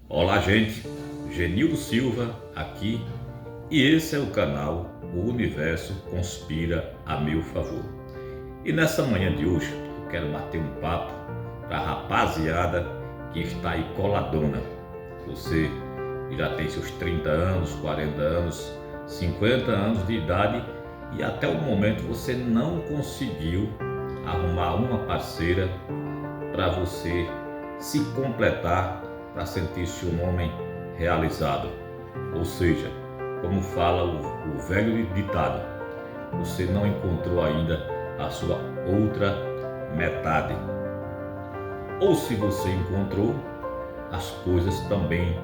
Olá, gente. Genildo Silva aqui e esse é o canal O Universo Conspira a Meu Favor. E nessa manhã de hoje eu quero bater um papo para a rapaziada que está aí coladona. Você que já tem seus 30 anos, 40 anos, 50 anos de idade e até o momento você não conseguiu arrumar uma parceira para você se completar, para sentir-se um homem realizado. Ou seja, como fala o velho ditado, você não encontrou ainda a sua outra metade. Ou se você encontrou, as coisas também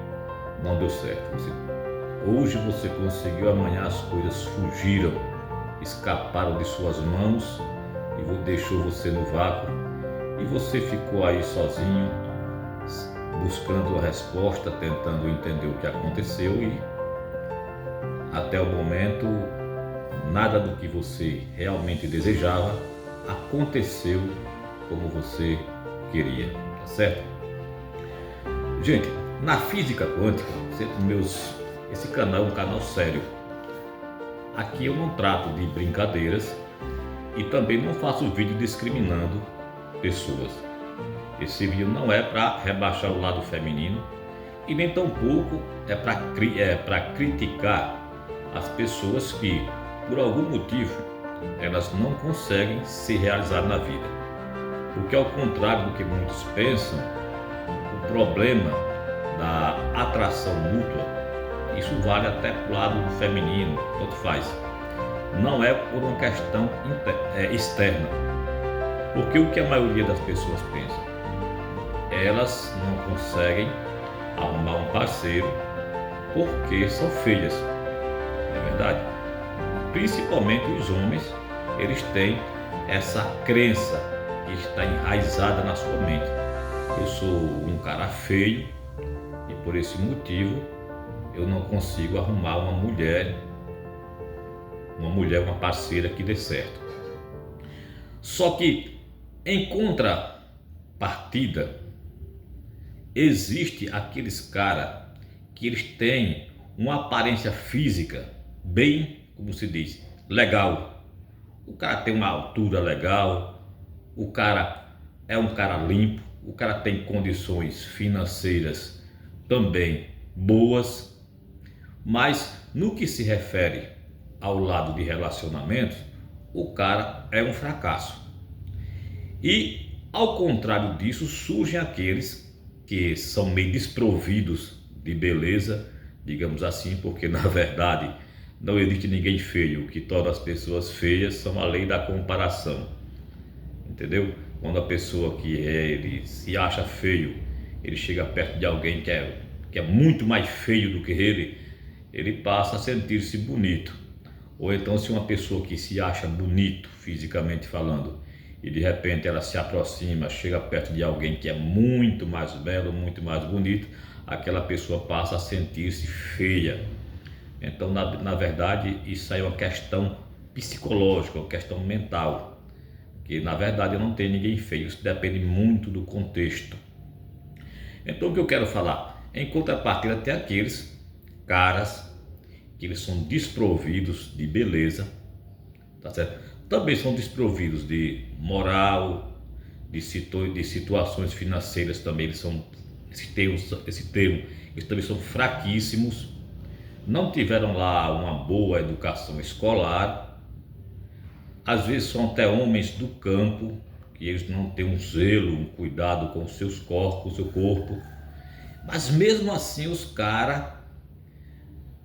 não deu certo. Hoje você conseguiu, amanhã as coisas fugiram, escaparam de suas mãos e deixou você no vácuo. E você ficou aí sozinho, buscando a resposta, tentando entender o que aconteceu e até o momento nada do que você realmente desejava aconteceu como você queria, tá certo? Gente, na física quântica, esse canal é um canal sério. Aqui eu não trato de brincadeiras e também não faço vídeo discriminando pessoas. Esse vídeo não é para rebaixar o lado feminino e nem tampouco é para criticar as pessoas que, por algum motivo, elas não conseguem se realizar na vida. Porque ao contrário do que muitos pensam, o problema da atração mútua, isso vale até para o lado feminino, tanto faz. Não é por uma questão externa. Porque o que a maioria das pessoas pensa? Elas não conseguem arrumar um parceiro porque são feias, não é verdade? Principalmente os homens, eles têm essa crença que está enraizada na sua mente. Eu sou um cara feio e por esse motivo eu não consigo arrumar uma mulher, uma parceira que dê certo. Só que em contrapartida, existe aqueles caras que eles têm uma aparência física bem, como se diz, legal. O cara tem uma altura legal, o cara é um cara limpo, o cara tem condições financeiras também boas, mas no que se refere ao lado de relacionamentos, o cara é um fracasso. E ao contrário disso, surgem aqueles que são meio desprovidos de beleza, digamos assim, porque na verdade não existe ninguém feio. O que torna as pessoas feias são a lei da comparação, entendeu? Quando a pessoa ele se acha feio, ele chega perto de alguém que é muito mais feio do que ele passa a sentir-se bonito. Ou então, se uma pessoa que se acha bonito fisicamente falando e de repente ela se aproxima, chega perto de alguém que é muito mais belo, muito mais bonito, aquela pessoa passa a sentir-se feia. Então, na verdade, isso aí é uma questão psicológica, uma questão mental, que na verdade não tem ninguém feio, isso depende muito do contexto. Então, o que eu quero falar? Em contrapartida, tem aqueles caras que eles são desprovidos de beleza, tá certo? Também são desprovidos de moral, de situações financeiras também, eles também são fraquíssimos, não tiveram lá uma boa educação escolar, às vezes são até homens do campo, que eles não têm um zelo, um cuidado com os seus corpos, seu corpo, mas mesmo assim os caras,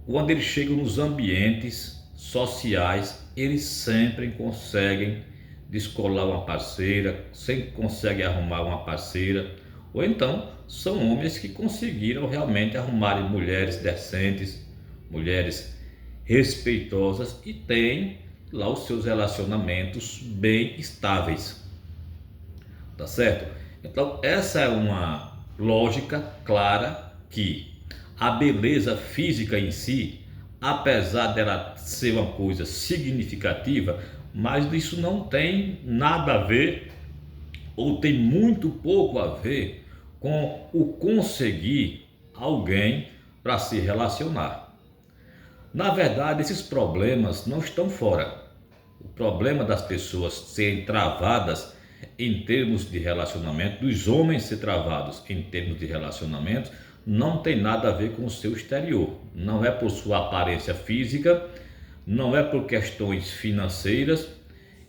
quando eles chegam nos ambientes sociais, eles sempre conseguem descolar uma parceira, sempre conseguem arrumar uma parceira, ou então são homens que conseguiram realmente arrumar mulheres decentes, mulheres respeitosas e têm lá os seus relacionamentos bem estáveis, tá certo? Então essa é uma lógica clara que a beleza física em si, apesar dela ser uma coisa significativa, mas isso não tem nada a ver, ou tem muito pouco a ver com o conseguir alguém para se relacionar. Na verdade, esses problemas não estão fora. O problema das pessoas serem travadas em termos de relacionamento, dos homens ser travados em termos de relacionamento, não tem nada a ver com o seu exterior. Não é por sua aparência física, não é por questões financeiras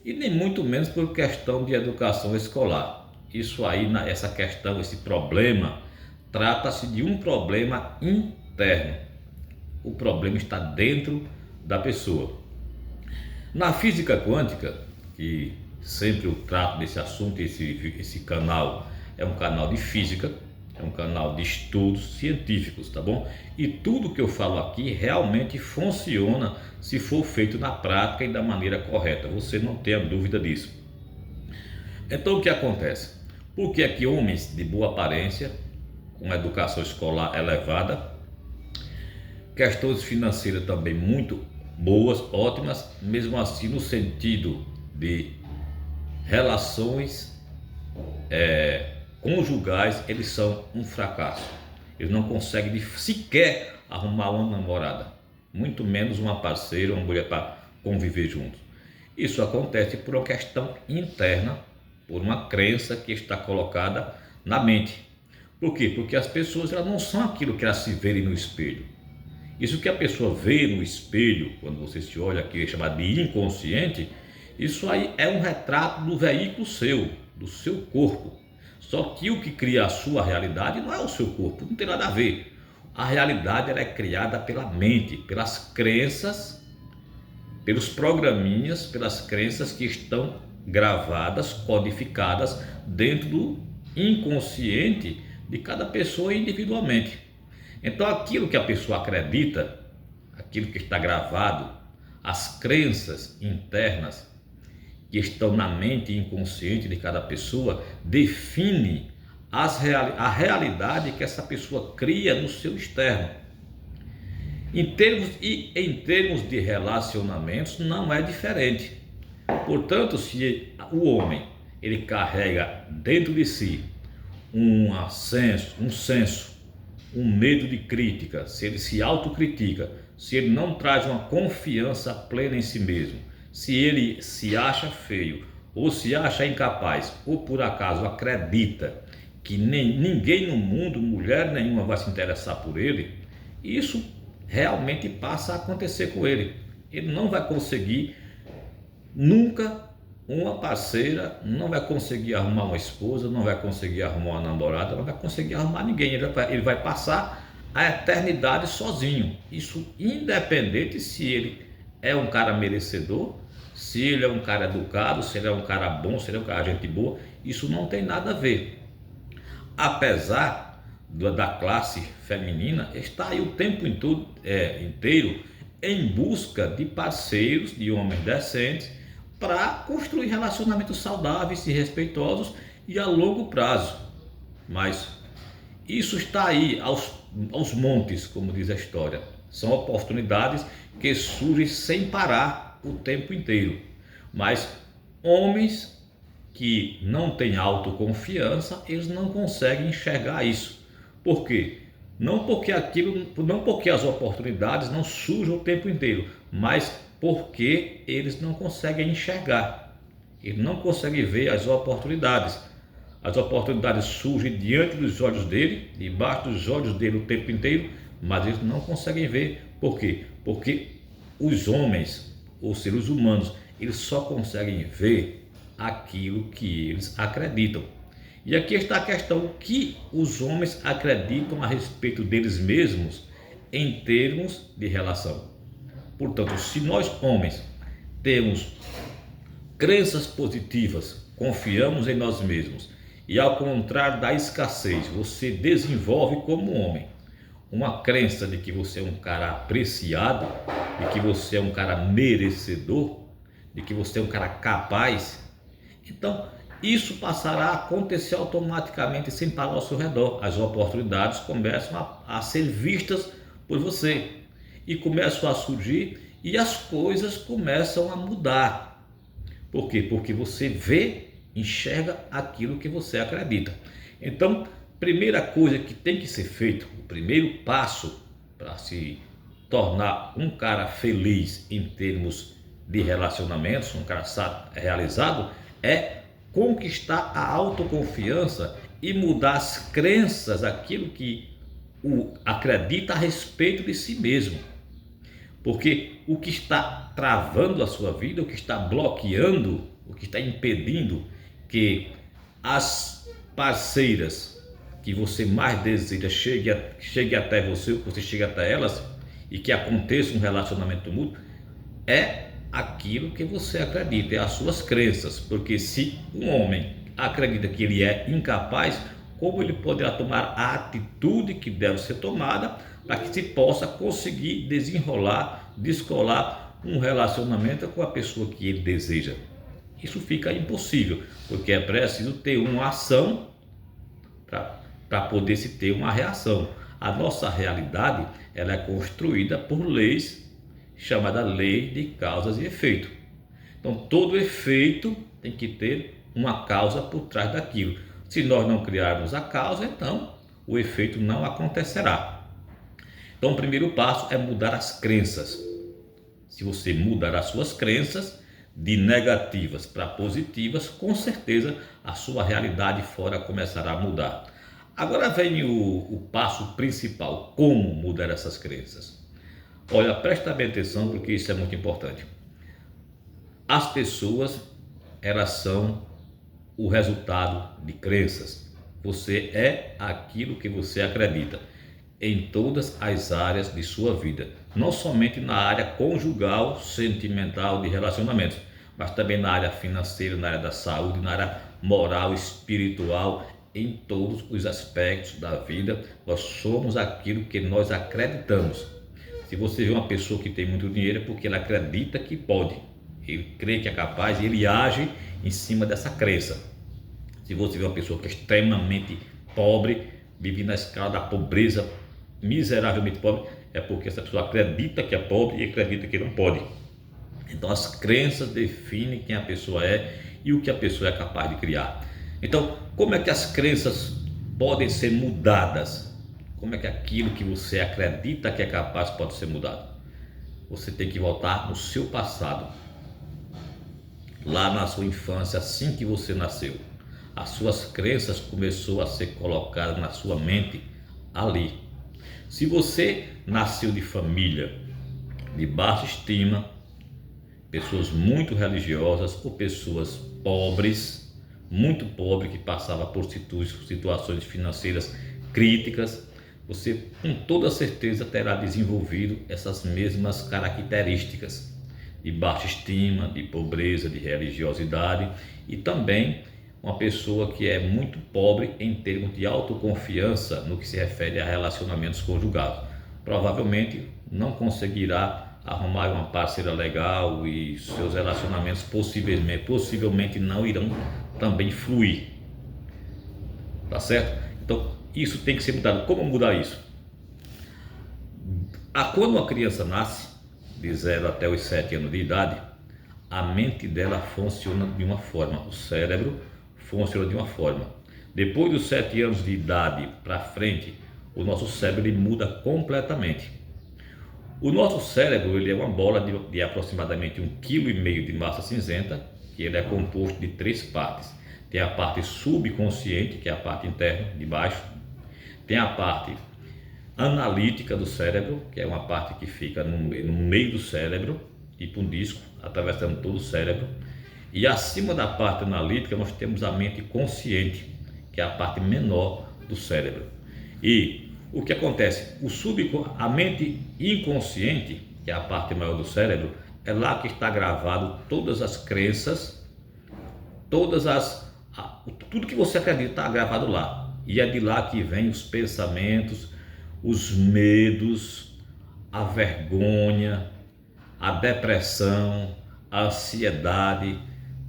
e nem muito menos por questão de educação escolar. Isso aí, essa questão, esse problema, trata-se de um problema interno. O problema está dentro da pessoa. Na física quântica, que sempre eu trato desse assunto, esse canal é um canal de física, é um canal de estudos científicos, tá bom? E tudo que eu falo aqui realmente funciona se for feito na prática e da maneira correta, você não tenha dúvida disso. Então o que acontece? Por que é que homens de boa aparência, com educação escolar elevada, questões financeiras também muito boas, ótimas, mesmo assim no sentido de relações conjugais, eles são um fracasso. Eles não conseguem sequer arrumar uma namorada, muito menos uma parceira, uma mulher para conviver juntos. Isso acontece por uma questão interna, por uma crença que está colocada na mente. Por quê? Porque as pessoas elas não são aquilo que elas se verem no espelho. Isso que a pessoa vê no espelho, quando você se olha aqui, é chamado de inconsciente, isso aí é um retrato do veículo seu, do seu corpo. Só que o que cria a sua realidade não é o seu corpo, não tem nada a ver. A realidade ela é criada pela mente, pelas crenças, pelos programinhas, pelas crenças que estão gravadas, codificadas dentro do inconsciente de cada pessoa individualmente. Então aquilo que a pessoa acredita, aquilo que está gravado, as crenças internas que estão na mente inconsciente de cada pessoa, define a realidade que essa pessoa cria no seu externo. Em termos de relacionamentos não é diferente. Portanto, se o homem ele carrega dentro de si um senso, um medo de crítica, se ele se autocritica, se ele não traz uma confiança plena em si mesmo, se ele se acha feio, ou se acha incapaz, ou por acaso acredita que ninguém no mundo, mulher nenhuma vai se interessar por ele, isso realmente passa a acontecer com ele. Ele não vai conseguir nunca uma parceira, não vai conseguir arrumar uma esposa, não vai conseguir arrumar uma namorada, não vai conseguir arrumar ninguém. Ele vai passar a eternidade sozinho. Isso independente se ele é um cara merecedor, se ele é um cara educado, se ele é um cara bom, se ele é um cara gente boa, isso não tem nada a ver. Apesar da classe feminina estar aí o tempo inteiro em busca de parceiros, de homens decentes, para construir relacionamentos saudáveis e respeitosos e a longo prazo. Mas isso está aí aos montes, como diz a história. São oportunidades que surgem sem parar o tempo inteiro. Mas homens que não têm autoconfiança, eles não conseguem enxergar isso. Por quê? Não porque as oportunidades não surgem o tempo inteiro, mas porque eles não conseguem enxergar. Eles não conseguem ver as oportunidades. As oportunidades surgem diante dos olhos dele, debaixo dos olhos dele o tempo inteiro, mas eles não conseguem ver. Por quê? Porque os homens, os seres humanos, eles só conseguem ver aquilo que eles acreditam. E aqui está a questão: o que os homens acreditam a respeito deles mesmos em termos de relação. Portanto, se nós homens temos crenças positivas, confiamos em nós mesmos, e ao contrário da escassez, você desenvolve como homem uma crença de que você é um cara apreciado, de que você é um cara merecedor, de que você é um cara capaz, então isso passará a acontecer automaticamente sem parar ao seu redor. As oportunidades começam a ser vistas por você e começam a surgir e as coisas começam a mudar. Por quê? Porque você vê, enxerga aquilo que você acredita. Então, primeira coisa que tem que ser feito, o primeiro passo para se tornar um cara feliz em termos de relacionamentos, um cara realizado, é conquistar a autoconfiança e mudar as crenças, aquilo que o acredita a respeito de si mesmo. Porque o que está travando a sua vida, o que está bloqueando, o que está impedindo que as parceiras que você mais deseja chegue até você, que você chegue até elas e que aconteça um relacionamento mútuo, é aquilo que você acredita, é as suas crenças. Porque se um homem acredita que ele é incapaz, como ele poderá tomar a atitude que deve ser tomada para que se possa conseguir desenrolar, descolar um relacionamento com a pessoa que ele deseja? Isso fica impossível, porque é preciso ter uma ação para poder se ter uma reação. A nossa realidade, ela é construída por leis chamada lei de causas e efeito. Então todo efeito tem que ter uma causa por trás daquilo. Se nós não criarmos a causa, então o efeito não acontecerá. Então o primeiro passo é mudar as crenças. Se você mudar as suas crenças de negativas para positivas, com certeza a sua realidade fora começará a mudar. Agora vem o passo principal: como mudar essas crenças. Olha, presta bem atenção, porque isso é muito importante. As pessoas, elas são o resultado de crenças. Você é aquilo que você acredita em todas as áreas de sua vida, não somente na área conjugal, sentimental, de relacionamentos, mas também na área financeira, na área da saúde, na área moral, espiritual. Em todos os aspectos da vida, nós somos aquilo que nós acreditamos. Se você vê uma pessoa que tem muito dinheiro, é porque ela acredita que pode, ele crê que é capaz e ele age em cima dessa crença. Se você vê uma pessoa que é extremamente pobre, vive na escala da pobreza, miseravelmente pobre, é porque essa pessoa acredita que é pobre e acredita que não pode. Então as crenças definem quem a pessoa é e o que a pessoa é capaz de criar. Então, como é que as crenças podem ser mudadas? Como é que aquilo que você acredita que é capaz pode ser mudado? Você tem que voltar no seu passado, lá na sua infância, assim que você nasceu. As suas crenças começaram a ser colocadas na sua mente ali. Se você nasceu de família de baixa estima, pessoas muito religiosas ou pessoas pobres, muito pobres, que passavam por situações financeiras críticas, você com toda certeza terá desenvolvido essas mesmas características de baixa estima, de pobreza, de religiosidade, e também uma pessoa que é muito pobre em termos de autoconfiança no que se refere a relacionamentos conjugais. Provavelmente não conseguirá arrumar uma parceira legal e seus relacionamentos possivelmente não irão também fluir. Tá certo? Então isso tem que ser mudado. Como mudar isso? Quando uma criança nasce, de 0 até os 7 anos de idade, a mente dela funciona de uma forma, o cérebro funciona de uma forma. Depois dos 7 anos de idade para frente, o nosso cérebro ele muda completamente. O nosso cérebro ele é uma bola de aproximadamente 1,5 kg de massa cinzenta, que ele é composto de 3 partes. Tem a parte subconsciente, que é a parte interna, de baixo. Tem a parte analítica do cérebro, que é uma parte que fica no meio do cérebro, tipo um disco, atravessando todo o cérebro. E acima da parte analítica nós temos a mente consciente, que é a parte menor do cérebro. E o que acontece? A mente inconsciente, que é a parte maior do cérebro, é lá que está gravado todas as crenças, tudo que você acredita está gravado lá. E é de lá que vem os pensamentos, os medos, a vergonha, a depressão, a ansiedade,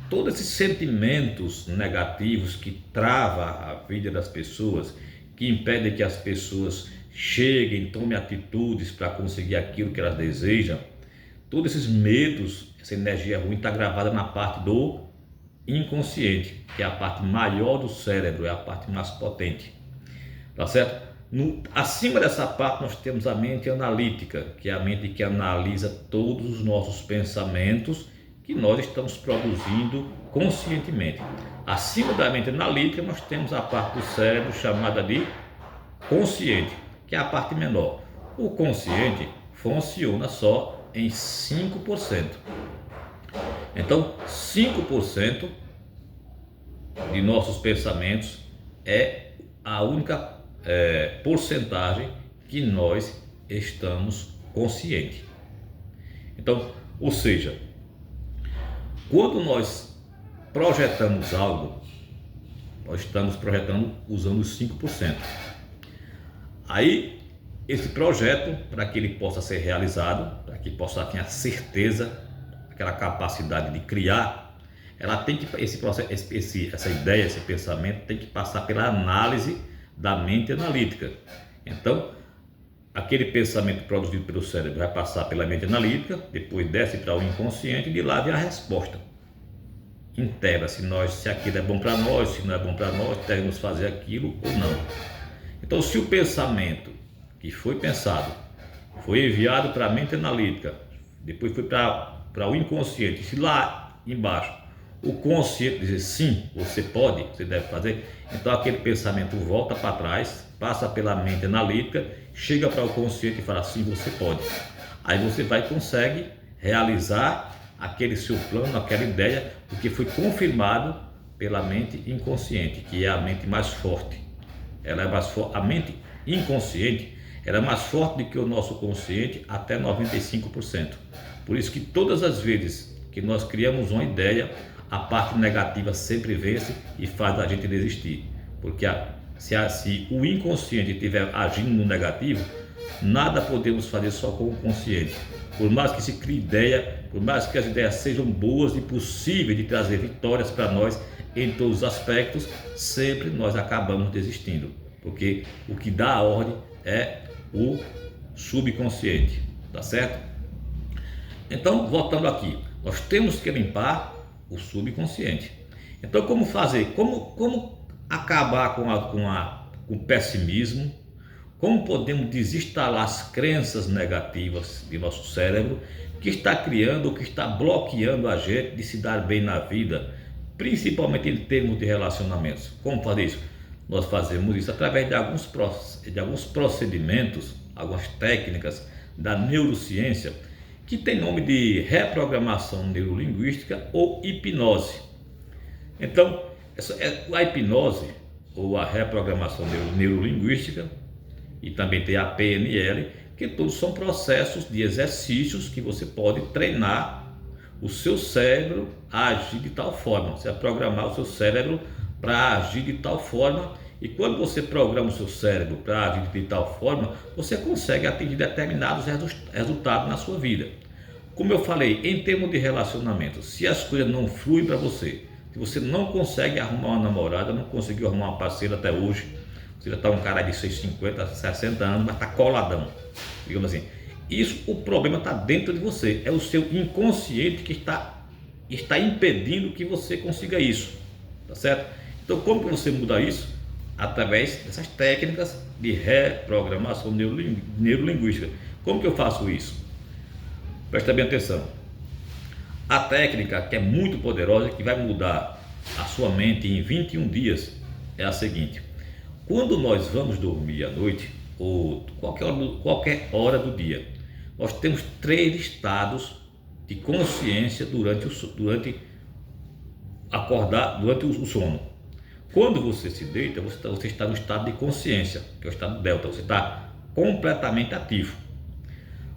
todos esses sentimentos negativos que travam a vida das pessoas, que impedem que as pessoas cheguem, tomem atitudes para conseguir aquilo que elas desejam. Todos esses medos, essa energia ruim está gravada na parte do inconsciente, que é a parte maior do cérebro, é a parte mais potente. tá certo? Acima dessa parte nós temos a mente analítica, que é a mente que analisa todos os nossos pensamentos que nós estamos produzindo conscientemente. Acima da mente analítica nós temos a parte do cérebro chamada de consciente, que é a parte menor. O consciente funciona só em 5%. Então, 5% de nossos pensamentos é a única porcentagem que nós estamos conscientes. Então, ou seja, quando nós projetamos algo, nós estamos projetando usando os 5%. Aí, esse projeto, para que ele possa ser realizado, para que possa ter a certeza, aquela capacidade de criar, ela tem que, essa ideia, esse pensamento tem que passar pela análise da mente analítica. Então, aquele pensamento produzido pelo cérebro vai passar pela mente analítica, depois desce para o inconsciente e de lá vem a resposta. Integra se aquilo é bom para nós, se não é bom para nós, devemos fazer aquilo ou não. Então, se o pensamento que foi pensado foi enviado para a mente analítica, depois foi para o inconsciente, se lá embaixo o consciente dizer sim, você pode, você deve fazer, então aquele pensamento volta para trás, passa pela mente analítica, chega para o consciente e fala sim, você pode. Aí você vai consegue realizar aquele seu plano, aquela ideia, porque foi confirmado pela mente inconsciente, que é a mente mais forte. Ela é mais forte, a mente inconsciente, ela é mais forte do que o nosso consciente até 95%. Por isso que todas as vezes que nós criamos uma ideia, a parte negativa sempre vence e faz a gente desistir. Porque se o inconsciente estiver agindo no negativo, nada podemos fazer só com o consciente. Por mais que se crie ideia, por mais que as ideias sejam boas e possíveis de trazer vitórias para nós em todos os aspectos, sempre nós acabamos desistindo. Porque o que dá a ordem é o subconsciente, tá certo? Então, voltando aqui, nós temos que limpar o subconsciente. Então, como fazer? Como acabar com o pessimismo? Como podemos desinstalar as crenças negativas de nosso cérebro que está criando, que está bloqueando a gente de se dar bem na vida, principalmente em termos de relacionamentos? Como fazer isso? Nós fazemos isso através de alguns procedimentos, algumas técnicas da neurociência, que tem nome de reprogramação neurolinguística ou hipnose. Então, a hipnose ou a reprogramação neurolinguística, e também tem a PNL, que todos são processos de exercícios que você pode treinar o seu cérebro a agir de tal forma. Você vai programar o seu cérebro para agir de tal forma, e quando você programa o seu cérebro para agir de tal forma, você consegue atingir determinados resultados na sua vida. Como eu falei, em termos de relacionamento, se as coisas não fluem para você, se você não consegue arrumar uma namorada, não conseguiu arrumar uma parceira até hoje, você já está um cara de 50, 60 anos, mas está coladão, digamos assim. Isso, o problema está dentro de você, é o seu inconsciente que está impedindo que você consiga isso, tá certo? Então, como que você muda isso? Através dessas técnicas de reprogramação neurolinguística. Como que eu faço isso? Presta bem atenção. A técnica, que é muito poderosa, que vai mudar a sua mente em 21 dias, é a seguinte: quando nós vamos dormir à noite, ou qualquer hora do dia, nós temos 3 estados de consciência durante o sono. Quando você se deita, você está no estado de consciência, que é o estado delta, você está completamente ativo.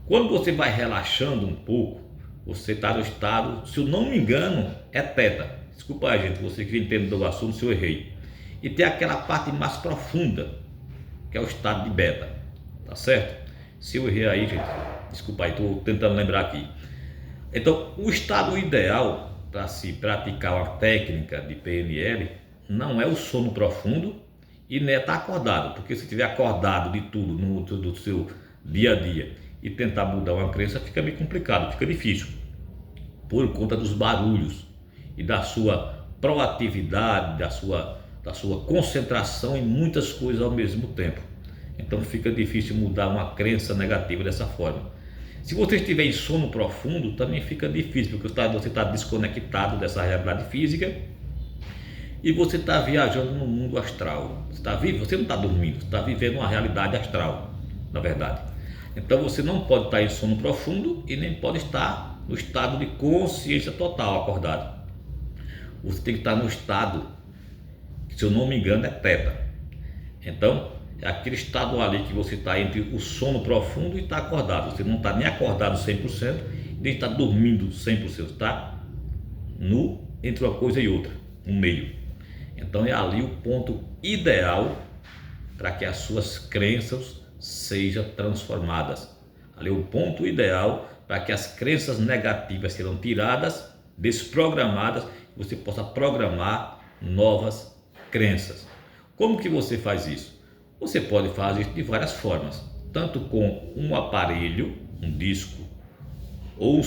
Quando você vai relaxando um pouco, você está no estado, se eu não me engano, é teta. Desculpa aí, gente, você que entende do assunto, se eu errei. E tem aquela parte mais profunda, que é o estado de beta, tá certo? Se eu errei aí, gente, desculpa aí, estou tentando lembrar aqui. Então, o estado ideal para se praticar uma técnica de PNL não é o sono profundo e nem é estar acordado, porque se estiver acordado de tudo do seu dia a dia e tentar mudar uma crença, fica meio complicado, fica difícil, por conta dos barulhos e da sua proatividade, da sua da sua concentração em muitas coisas ao mesmo tempo. Então fica difícil mudar uma crença negativa dessa forma. Se você estiver em sono profundo, também fica difícil, porque você está desconectado dessa realidade física e você está viajando no mundo astral. Você não está dormindo, você está vivendo uma realidade astral, na verdade. Então você não pode estar em sono profundo e nem pode estar no estado de consciência total, acordado. Você tem que estar no estado, que, se eu não me engano, é teta. Então é aquele estado ali que você está entre o sono profundo e está acordado. Você não está nem acordado 100%, nem está dormindo 100%, está entre uma coisa e outra, no meio. Então é ali o ponto ideal para que as suas crenças sejam transformadas. Ali é o ponto ideal para que as crenças negativas sejam tiradas, desprogramadas, e você possa programar novas crenças. Como que você faz isso? Você pode fazer isso de várias formas, tanto com um aparelho, um disco, ou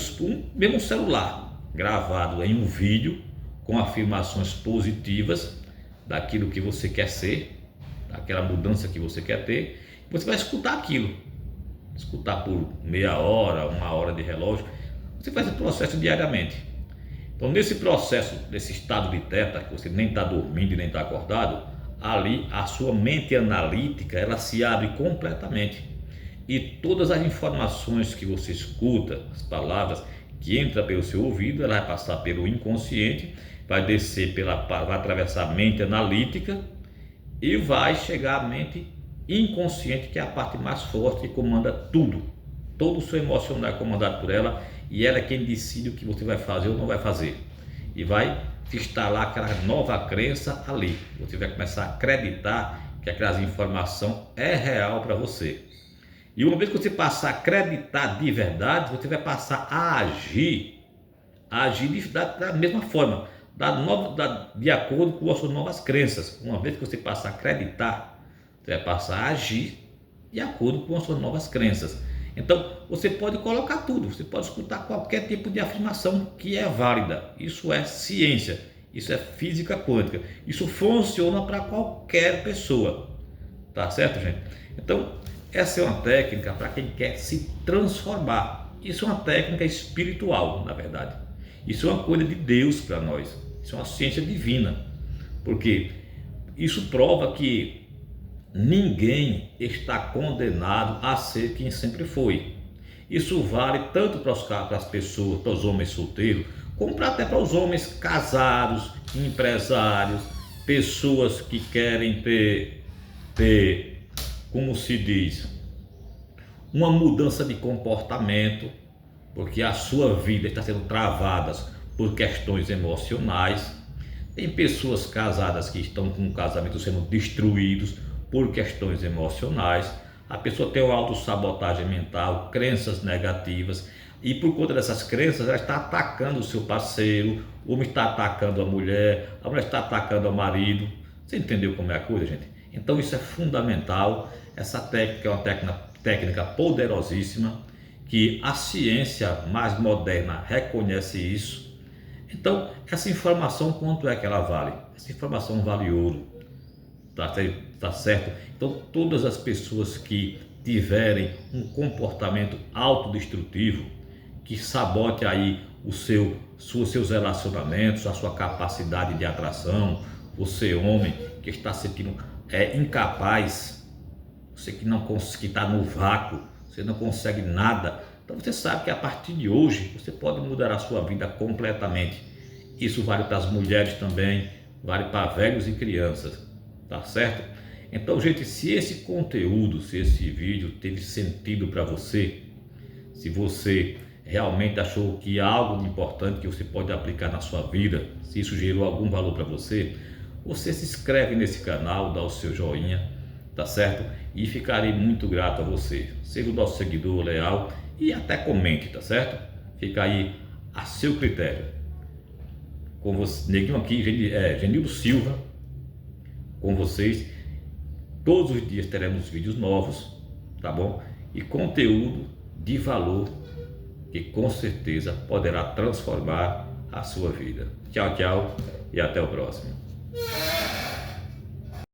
mesmo um celular gravado em um vídeo com afirmações positivas daquilo que você quer ser, daquela mudança que você quer ter. Você vai escutar aquilo, escutar por meia hora, 1 hora de relógio. Você faz esse processo diariamente. Então, nesse processo, desse estado de teta, que você nem está dormindo e nem está acordado, ali a sua mente analítica ela se abre completamente e todas as informações que você escuta, as palavras que entram pelo seu ouvido, ela vai passar pelo inconsciente, vai descer vai atravessar a mente analítica e vai chegar à mente inconsciente, que é a parte mais forte que comanda tudo. Todo o seu emocional é comandado por ela e ela é quem decide o que você vai fazer ou não vai fazer. E vai instalar aquela nova crença ali. Você vai começar a acreditar que aquela informação é real para você. E uma vez que você passar a acreditar de verdade, você vai passar a agir da mesma forma, de acordo com as suas novas crenças. Uma vez que você passar a acreditar, você vai passar a agir de acordo com as suas novas crenças. Então, você pode colocar tudo, você pode escutar qualquer tipo de afirmação que é válida. Isso é ciência, isso é física quântica, isso funciona para qualquer pessoa, tá certo, gente? Então, essa é uma técnica para quem quer se transformar. Isso é uma técnica espiritual, na verdade. Isso é uma coisa de Deus para nós, isso é uma ciência divina, porque isso prova que ninguém está condenado a ser quem sempre foi. Isso vale tanto para as pessoas, para os homens solteiros, como até para os homens casados, empresários, pessoas que querem ter, como se diz, uma mudança de comportamento, porque a sua vida está sendo travada por questões emocionais. Tem pessoas casadas que estão com o casamento sendo destruídos por questões emocionais. A pessoa tem uma autossabotagem mental, crenças negativas, e por conta dessas crenças ela está atacando o seu parceiro, o homem está atacando a mulher está atacando o marido. Você entendeu como é a coisa, gente? Então isso é fundamental. Essa técnica é uma técnica poderosíssima, que a ciência mais moderna reconhece isso. Então essa informação, quanto é que ela vale? Essa informação vale ouro. Tá certo? Então todas as pessoas que tiverem um comportamento autodestrutivo, que sabote aí seus relacionamentos, a sua capacidade de atração, você homem que está se sentindo incapaz, você que está no vácuo, você não consegue nada, então você sabe que a partir de hoje você pode mudar a sua vida completamente. Isso vale para as mulheres também, vale para velhos e crianças. Tá certo? Então, gente, se esse conteúdo, se esse vídeo teve sentido para você, se você realmente achou que há algo de importante que você pode aplicar na sua vida, se isso gerou algum valor para você, você se inscreve nesse canal, dá o seu joinha, tá certo? E ficarei muito grato a você. Seja o nosso seguidor leal e até comente, tá certo? Fica aí a seu critério. Com você, neguinho aqui, Genildo Silva, com vocês. Todos os dias teremos vídeos novos, tá bom? E conteúdo de valor que com certeza poderá transformar a sua vida. Tchau, tchau e até o próximo.